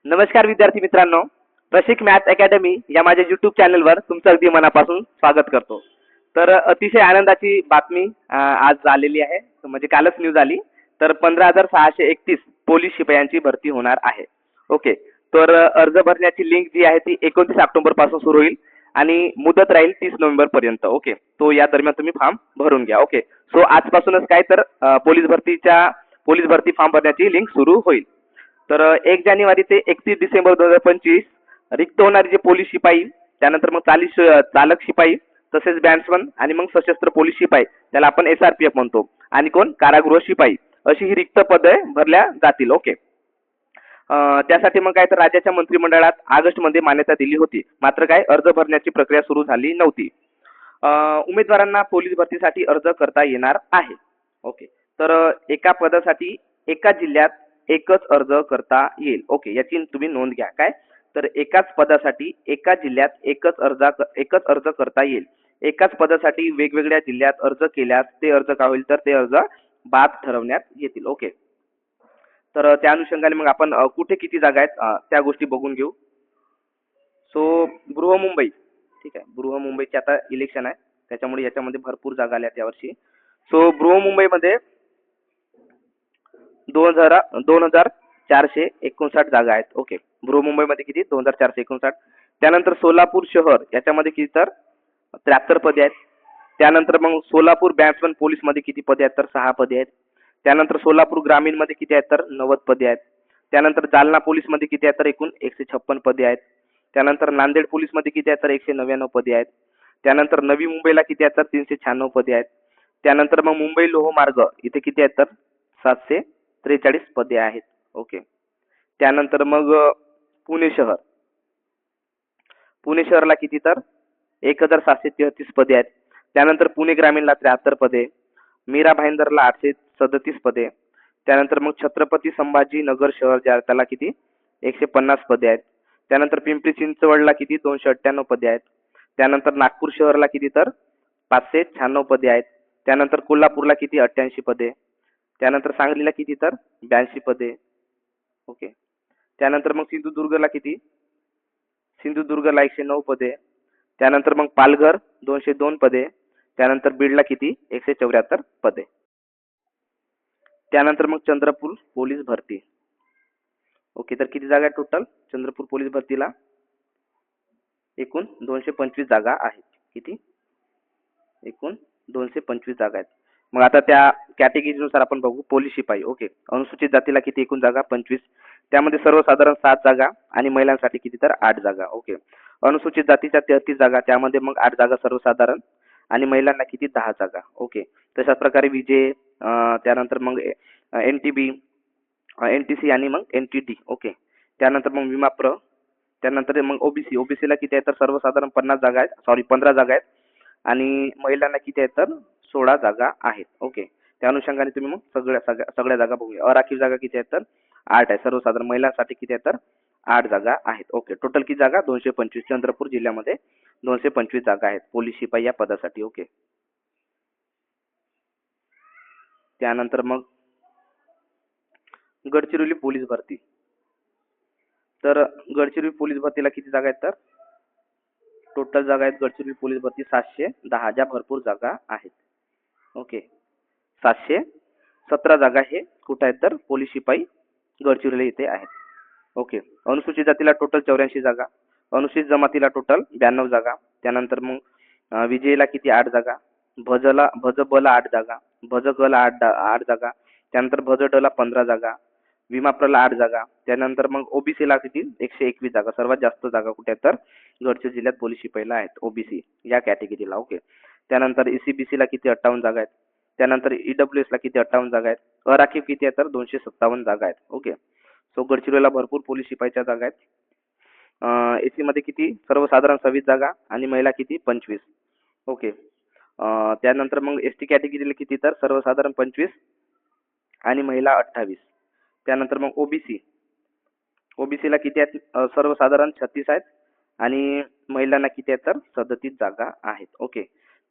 नमस्कार विद्यार्थी मित्रांनो, प्रशिक मॅथ अकॅडमी या माझ्या YouTube चॅनलवर तुमचं अगदी मनापासून स्वागत करतो. तर अतिशय आनंदाची बातमी आज आलेली आहे, म्हणजे कालच न्यूज आली. तर 15,631 पोलीस शिपायांची भरती होणार आहे. ओके, तर अर्ज भरण्याची लिंक जी आहे ती 29 ऑक्टोबर पासून सुरू होईल आणि मुदत राहील 30 नोव्हेंबर पर्यंत. ओके, तो या दरम्यान तुम्ही फॉर्म भरून घ्या. ओके, सो आजपासूनच काय तर पोलीस भरती फॉर्म भरण्याची लिंक सुरू होईल. तर 1 जानेवारी ते 31 डिसेंबर 2025 रिक्त होणारे जे पोलीस शिपाई, त्यानंतर मग चालक शिपाई, तसेच बॅट्समन आणि मग सशस्त्र पोलीस शिपाई, त्याला आपण SRPF म्हणतो, आणि कोण कारागृह शिपाई, अशी ही रिक्त पदे भरल्या जातील. ओके, त्यासाठी मग काय तर राज्याच्या मंत्रिमंडळात ऑगस्टमध्ये मान्यता दिली होती, मात्र काय अर्ज भरण्याची प्रक्रिया सुरू झाली नव्हती. उमेदवारांना पोलीस भरतीसाठी अर्ज करता येणार आहे. ओके, तर एका पदासाठी एका जिल्ह्यात एकच अर्ज करता येईल. ओके, याची तुम्ही नोंद घ्या. काय तर एकाच पदासाठी एका जिल्ह्यात एकच अर्ज करता येईल. एकाच पदासाठी वेगवेगळ्या जिल्ह्यात अर्ज केल्यास ते अर्ज काय होईल, तर ते अर्ज बाद ठरवण्यात येतील. ओके, तर त्या अनुषंगाने मग आपण कुठे किती जागा आहेत त्या गोष्टी बघून घेऊ. सो बृहमुंबई, ठीक आहे, बृहमुंबईचे आता इलेक्शन आहे, त्याच्यामुळे याच्यामध्ये भरपूर जागा आल्या यावर्षी. सो बृहमुंबईमध्ये 2,459 जागा आहेत. ओके, बृहमुंबईमध्ये किती 2,459. त्यानंतर सोलापूर शहर याच्यामध्ये किती तर 73 पदे आहेत. त्यानंतर मग सोलापूर बॅट्समन पोलीसमध्ये किती पदे आहेत, तर 6 पदे आहेत. त्यानंतर सोलापूर ग्रामीणमध्ये किती आहेत, तर 90 पदे आहेत. त्यानंतर जालना पोलीसमध्ये किती आहेत, तर एकूण 156 पदे आहेत. त्यानंतर नांदेड पोलीसमध्ये किती आहेत, तर 199 पदे आहेत. त्यानंतर नवी मुंबईला किती आहेत, तर 396 पदे आहेत. त्यानंतर मग मुंबई लोहमार्ग इथे किती आहेत, तर 743 पदे आहेत. ओके, त्यानंतर मग पुणे शहरला किती, तर 1,733 पदे आहेत. त्यानंतर पुणे ग्रामीणला 73 पदे, मीरा भाईंदरला 837 पदे. त्यानंतर मग छत्रपती संभाजी नगर शहर त्याला किती 150 पदे आहेत. त्यानंतर पिंपरी चिंचवडला किती 298 पदे आहेत. त्यानंतर नागपूर शहरला किती, तर 596 पदे आहेत. त्यानंतर कोल्हापूरला किती 88 पदे. त्यानंतर सांगलीला किती, तर 82 पदे. ओके, त्यानंतर मग सिंधुदुर्गला 109 पदे. त्यानंतर मग पालघर 202 पदे. त्यानंतर बीडला किती 174 पदे. त्यानंतर मग चंद्रपूर पोलीस भरती. ओके, तर किती जागा आहेत टोटल चंद्रपूर पोलीस भरतीला, एकूण 225 जागा आहेत. किती, एकूण 225 जागा आहेत. मग आता त्या कॅटेगरीनुसार आपण बघू. पोलीस शिपाई, ओके, अनुसूचित जातीला किती एकूण जागा 25, त्यामध्ये सर्वसाधारण 7 जागा आणि महिलांसाठी किती, तर 8 जागा. ओके, अनुसूचित जातीच्या 33 जागा, त्यामध्ये मग 8 जागा सर्वसाधारण आणि महिलांना किती 10 जागा. ओके, तशाच प्रकारे विजे, त्यानंतर मग NTB, NTC आणि मग NTD. ओके, त्यानंतर मग विमाप्र, त्यानंतर मग ओबीसीला किती आहे, तर सर्वसाधारण 15 जागा आहेत, 15 जागा आहेत, आणि महिलांना किती आहेत, तर 16 जागा आहेत. ओके, त्या अनुषंगाने तुम्ही मग सगळ्या जागा बघूया. अराखीव जागा किती आहेत, तर 8 आहे. सर्वसाधारण महिलांसाठी किती आहेत, तर 8 जागा आहेत. ओके, टोटल किती जागा 225. चंद्रपूर जिल्ह्यामध्ये 225 जागा आहेत पोलीस शिपाई या पदासाठी. ओके, त्यानंतर मग गडचिरोली पोलीस भरती. तर गडचिरोली पोलीस भरतीला किती जागा आहेत, तर टोटल जागा आहेत गडचिरोली पोलीस भरती 710, ज्या भरपूर जागा आहेत. ओके, 717 जागा हे कुठे आहेत, तर पोलीस शिपाई गडचिरोली इथे आहेत. ओके, अनुसूचित जातीला टोटल 84 जागा, अनुसूचित जमातीला टोटल 92 जागा. त्यानंतर मग विजयला किती 8 जागा, भजबला 8 जागा, भजगला 8 जागा. त्यानंतर भजडला 15 जागा, विमाप्रला 8 जागा. त्यानंतर मग ओबीसीला किती 121 जागा. सर्वात जास्त जागा कुठे आहेत, तर गडचिरोली जिल्ह्यात पोलीस शिपाईला आहेत, ओबीसी या कॅटेगरीला. ओके, त्यानंतर ECBCला किती 58 जागा आहेत. त्यानंतर EWSला किती 58 जागा आहेत. अराखीव किती आहेत, तर 257 जागा आहेत. ओके, सो गडचिरोलीला भरपूर पोलीस शिपाईच्या जागा आहेत. एसी मध्ये किती सर्वसाधारण 26 जागा आणि महिला किती 25. ओके, त्यानंतर मग ST कॅटेगरीला किती, तर सर्वसाधारण 25 आणि महिला 28. त्यानंतर मग ओबीसीला किती आहेत, सर्वसाधारण 36 आहेत आणि महिलांना किती आहेत, तर 37 जागा आहेत. ओके,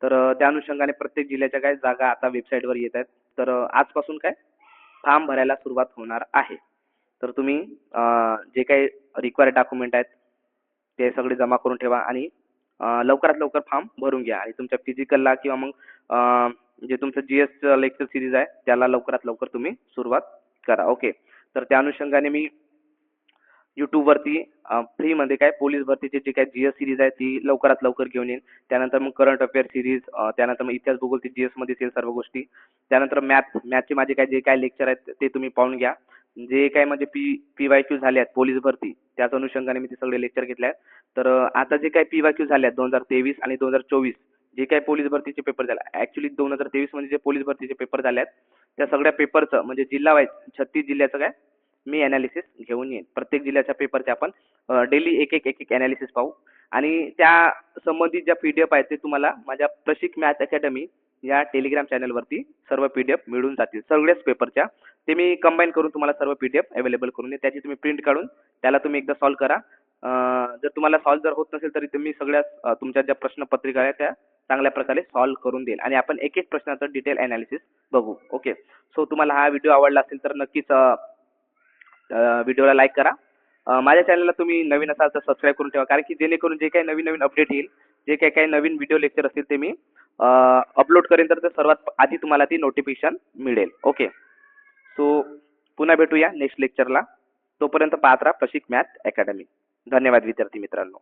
तर त्या अनुषंगाने प्रत्येक जिल्ह्याच्या काय जागा आता वेबसाईटवर येत आहेत. तर आजपासून काय फॉर्म भरायला सुरुवात होणार आहे. तर तुम्ही जे काही रिक्वायर्ड डॉक्युमेंट आहेत ते सगळे जमा करून ठेवा आणि लवकरात लवकर फॉर्म भरून घ्या आणि तुमच्या फिजिकलला किंवा मग जे तुमचं GS लेक्चर सिरीज आहे त्याला लवकरात लवकर तुम्ही सुरुवात करा. ओके. तर त्या अनुषंगाने मी YouTubeवरती फ्रीमध्ये काय पोलीस भरतीची जी काही GS सीरीज आहे ती लवकरात लवकर घेऊन येईन. त्यानंतर मग करंट अफेअर सीरीज, त्यानंतर मग इतिहास भूगोल ती GS येईल सर्व गोष्टी. त्यानंतर मॅथचे माझे काय जे काही लेक्चर आहेत ते तुम्ही पाहून घ्या. जे काही म्हणजे PYQ झाले आहेत पोलीस भरती त्याच अनुषंगाने मी ते सगळे लेक्चर घेतले आहेत. तर आता जे काही PYQ झाले आहेत 2023 आणि 2024 जे काही पोलीस भरतीचे पेपर झाले ॲक्चुअली 2023 मध्ये जे पोलीस भरतीचे पेपर झाले आहेत त्या सगळ्या पेपरचं म्हणजे जिल्हा वाईज 36 जिल्ह्याचं काय मी ॲनालिसिस घेऊन येईन. प्रत्येक जिल्ह्याच्या पेपरचे आपण डेली एक ॲनालिसिस पाहू आणि त्या संबंधित ज्या PDF आहेत ते तुम्हाला माझ्या प्रशिक मॅथ अकॅडमी या टेलिग्राम चॅनलवरती सर्व PDF मिळून जातील सगळ्याच पेपरच्या. ते मी कंबाईन करून तुम्हाला सर्व PDF अवेलेबल करून देईन. त्याची तुम्ही प्रिंट काढून त्याला तुम्ही एकदा सॉल्व्ह करा. जर तुम्हाला सॉल्व्ह जर होत नसेल तरी तुम्ही सगळ्या तुमच्या ज्या प्रश्नपत्रिका आहेत त्या चांगल्या प्रकारे सॉल्व्ह करून देईल आणि आपण एक प्रश्नाचं डिटेल ॲनालिसिस बघू. ओके. सो तुम्हाला हा व्हिडिओ आवडला असेल तर नक्कीच व्हिडिओला लाईक करा. माझ्या चॅनलला तुम्ही नवीन असाल तर सबस्क्राईब करून ठेवा कारण की जेणेकरून जे काही नवीन नवीन अपडेट येईल जे काही काही नवीन व्हिडिओ लेक्चर असतील ते मी अपलोड करेन तर ते सर्वात आधी तुम्हाला ती नोटिफिकेशन मिळेल. ओके. सो पुन्हा भेटूया नेक्स्ट लेक्चरला. तोपर्यंत पाहत राहा प्रशिक मॅथ अकॅडमी. धन्यवाद विद्यार्थी मित्रांनो.